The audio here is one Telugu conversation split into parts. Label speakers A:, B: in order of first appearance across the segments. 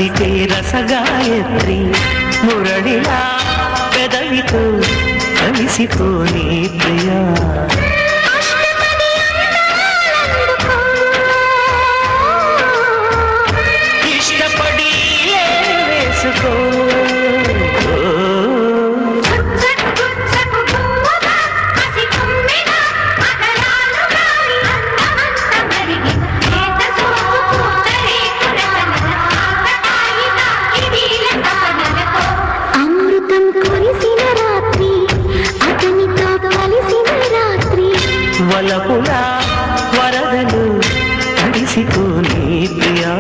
A: సందితే రసగాయత్రి మురళిలా పెదవితో కలిసిపోని ప్రియా ఇష్టపడి వేసుకో వలపులా వరదలు తడిసిపోని ప్రియా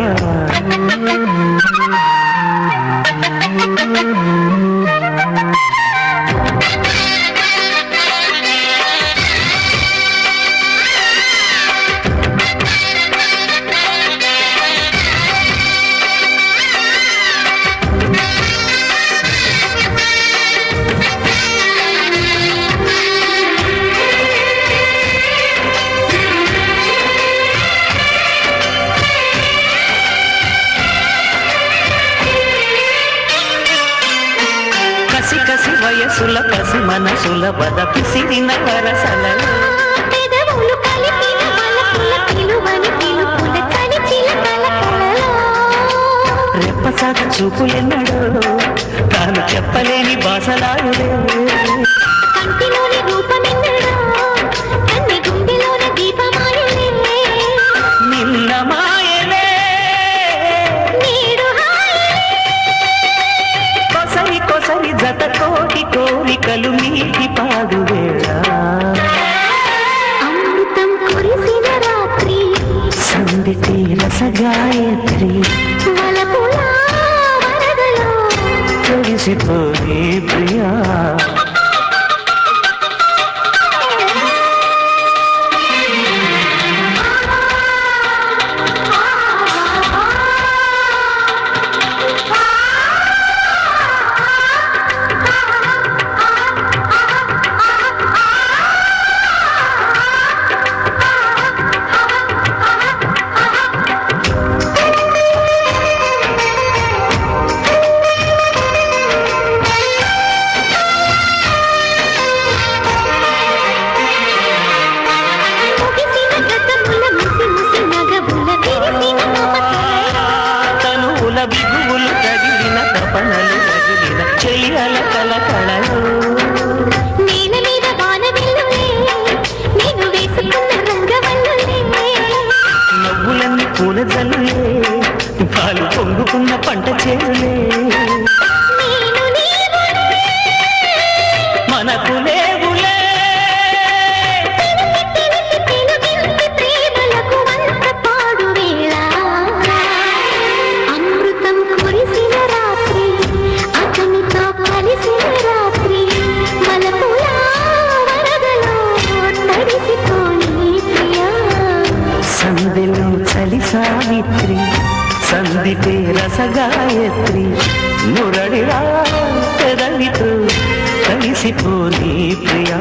A: కసి వయసుల పసి మనసుల బద పిసిరిన వరసలలో పెదవులు కలిపిన వలపుల పిలువని పిలుపుల చలిచిల కలకలలో రెప్పసాగ చూపులెన్నడో తాను చెప్పలేని భాషలాడులే కంటిలోని రూపమెన్నడో కన్ని గుండెలోని దీపమాయలే నిన్న మాయలే కొసరి జత కోటి కోరికలు మీటి పాడు వేళ అమృతం కురిసిన రాత్రి సందిటి రసగాయత్రి వలపులా వరదలో కురిసిపోయి ప్రియా బిగువులు తగిలిన తపనలు తగిలిన చెయ్యాల కలకళలు నేల మీద వానవిల్లులే నేను వేసుకున్న రంగవల్లులే నవ్వులన్నీ పూల జల్లులే పాలు పొంగుకున్న పంట చేరులే మనకు లేవులే సందెలో చలి సావిత్రి సందితే రసగాయత్రి మురళిలా పెదవితో కలిసిపోని ప్రియా